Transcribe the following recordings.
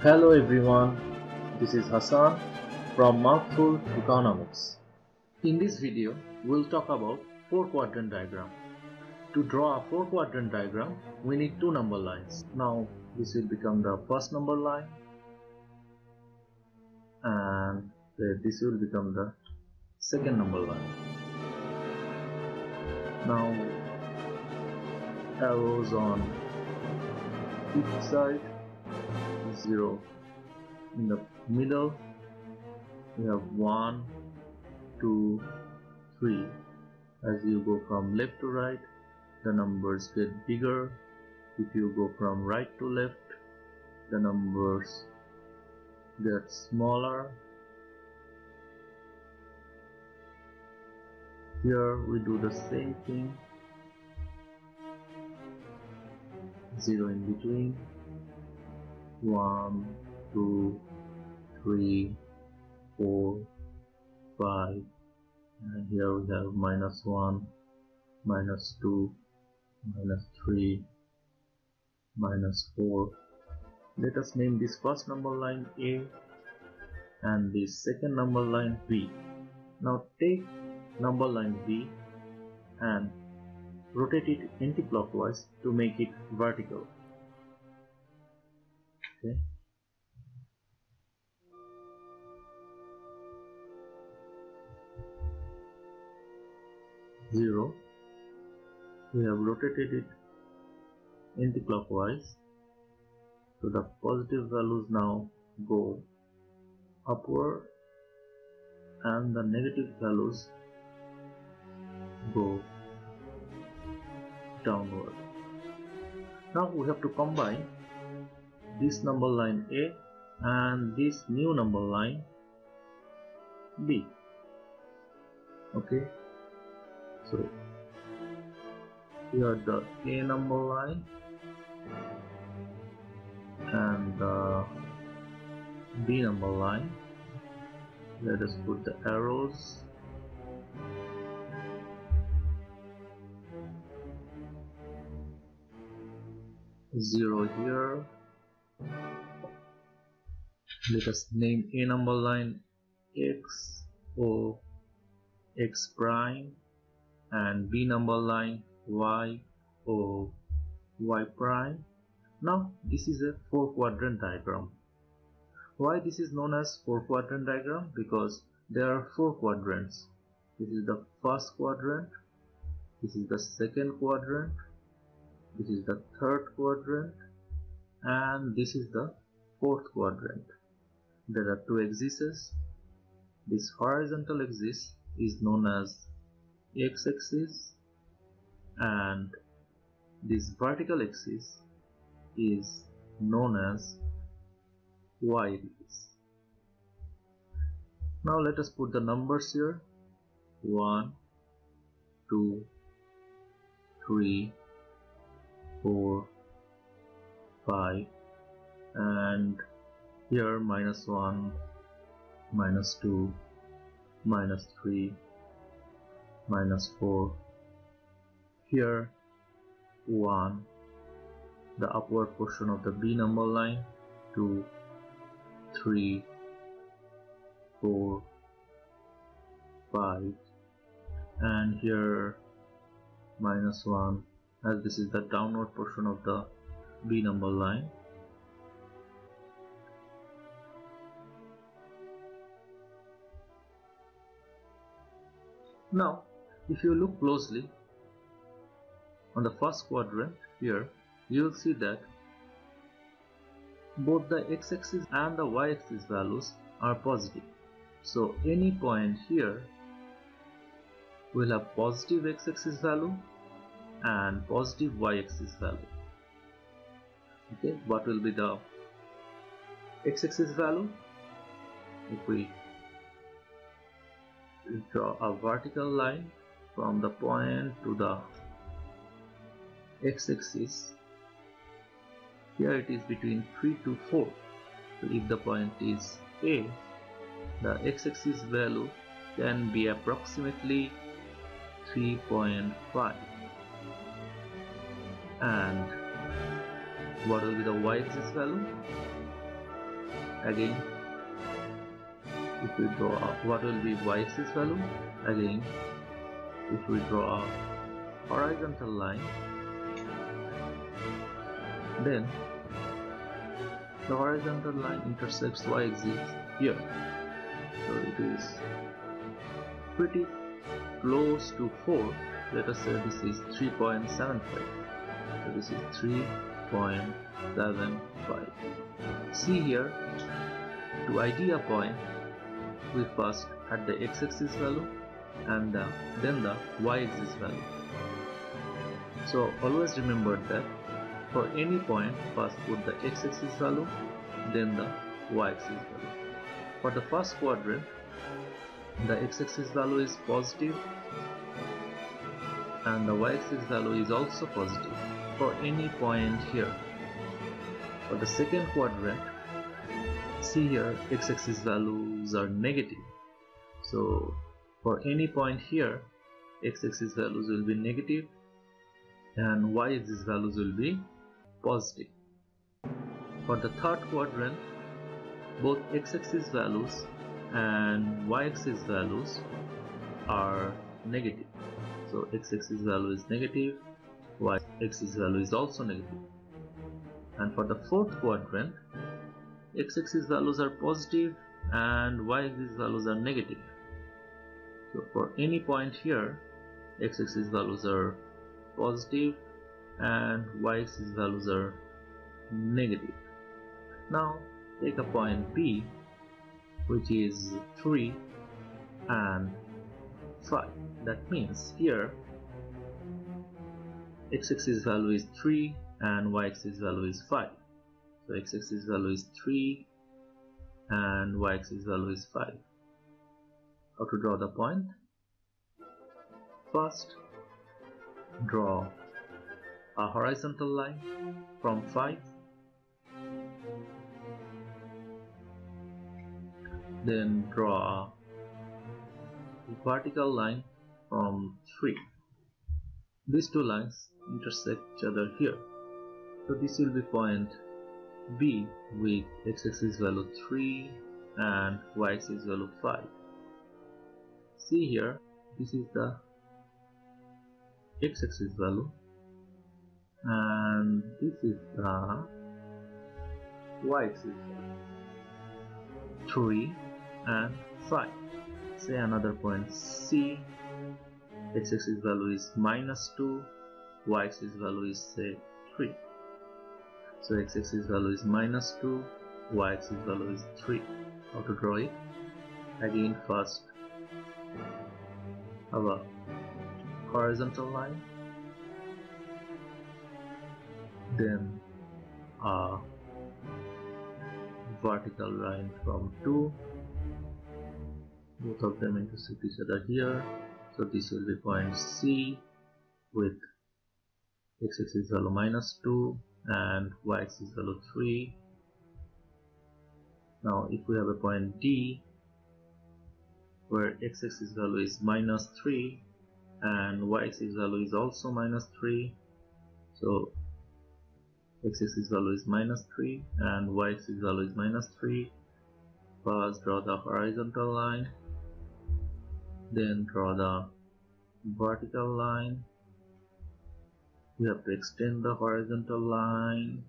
Hello everyone, this is Hassan from Mouthful Economics. In this video, we'll talk about four quadrant diagram. To draw a four quadrant diagram, we need two number lines. Now this will become the first number line and this will become the second number line. Now arrows on each side, 0 in the middle, we have 1, 2, 3. As you go from left to right, the numbers get bigger. If you go from right to left, the numbers get smaller. Here we do the same thing, 0 in between, 1, 2, 3, 4, 5, and here we have -1, -2, -3, -4. Let us name this first number line A and this second number line B. Now take number line B and rotate it anti-clockwise to make it vertical. Okay. Zero. We have rotated it anti-clockwise, so the positive values now go upward and the negative values go downward. Now we have to combine this number line A and this new number line B. Okay, so here the A number line and the B number line. Let us put the arrows. Zero here. Let us name A number line X O X prime and B number line Y O Y prime. Now this is a four quadrant diagram. Why this is known as four quadrant diagram? Because there are four quadrants. This is the first quadrant, this is the second quadrant, this is the third quadrant, and this is the fourth quadrant. There are two axes. This horizontal axis is known as x-axis and this vertical axis is known as y-axis. Now let us put the numbers here: 1, 2, 3, 4, 5, and here -1, -2, -3, -4. Here 1, the upward portion of the B number line, 2, 3, 4, 5, and here -1, as this is the downward portion of the B number line. Now if you look closely on the first quadrant here, you will see that both the x-axis and the y-axis values are positive. So any point here will have positive x-axis value and positive y-axis value. Okay, what will be the x-axis value? If we draw a vertical line from the point to the x-axis, here it is between 3 to 4. So if the point is A, the x-axis value can be approximately 3.5, and what will be the y-axis value? Again, if we draw what will be y-axis value? Again, if we draw a horizontal line, then the horizontal line intersects y-axis here, so it is pretty close to 4. Let us say this is 3.75, so this is 3.75. See here, to ID a point, we first add the x-axis value and then the y-axis value. So always remember that for any point, first put the x-axis value, then the y-axis value. For the first quadrant, the x-axis value is positive and the y-axis value is also positive for any point here. For the second quadrant, see here, x-axis values are negative. So for any point here, x-axis values will be negative and y-axis values will be positive. For the third quadrant, both x-axis values and y-axis values are negative. So x-axis value is negative, y-axis value is also negative. And for the fourth quadrant, x-axis values are positive and y-axis values are negative. So for any point here, x-axis values are positive and y-axis values are negative. Now take a point B, which is 3 and 5. That means here x-axis value is 3 and y-axis value is 5. So x-axis value is 3 and y-axis value is 5. How to draw the point? First, draw a horizontal line from 5, then draw a vertical line from 3. These two lines intersect each other here, so this will be point B with x-axis value 3 and y-axis value 5. See here, this is the x-axis value and this is the y-axis value, 3 and 5. Say another point C, x-axis value is -2, y-axis value is say 3. So x-axis value is -2, y-axis value is 3. How to draw it? Again, first have a horizontal line, then a vertical line from 2. Both of them intersect each other here, so this will be point C with x-axis value -2 and y-axis value 3. Now if we have a point D where x-axis value is -3 and y-axis value is also -3, so x-axis value is -3 and y-axis value is -3. First draw the horizontal line, then draw the vertical line. We have to extend the horizontal line.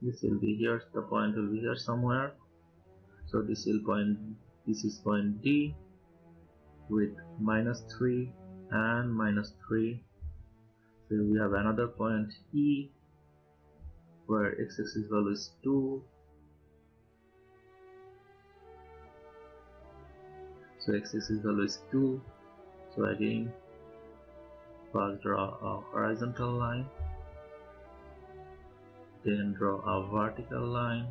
This will be here, the point will be here somewhere. So this is point D with -3 and -3. So we have another point E where x-axis value is 2. So x-axis value is 2. So again, first draw a horizontal line, then draw a vertical line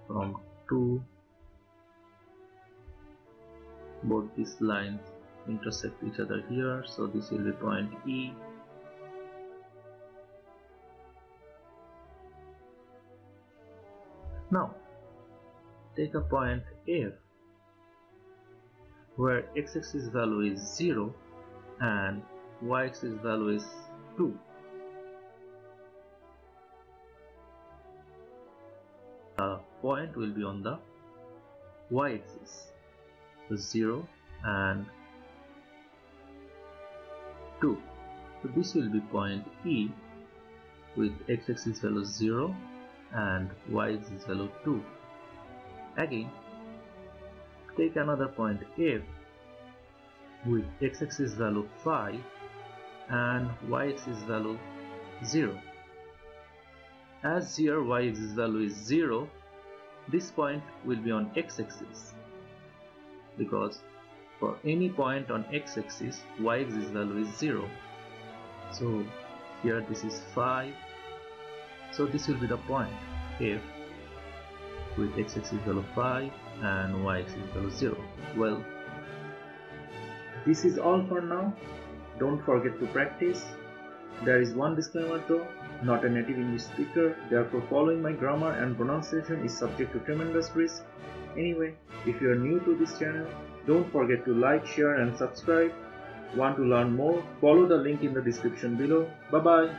from 2. Both these lines intersect each other here, so this will be point E. Now take a point F where x-axis value is 0 and y-axis value is 2. point will be on the y-axis, so 0 and 2. So this will be point E with x-axis value 0 and y-axis value 2. Again, take another point F with x-axis value 5 and y-axis value 0. As here y-axis value is 0, this point will be on x-axis, because for any point on x-axis, y-axis value is 0. So here this is 5, so this will be the point F with x-axis value 5 and y-axis value 0. Well, this is all for now. Don't forget to practice. There is one disclaimer though, not a native English speaker, therefore following my grammar and pronunciation is subject to tremendous risk. Anyway, if you are new to this channel, don't forget to like, share and subscribe. Want to learn more? Follow the link in the description below. Bye bye.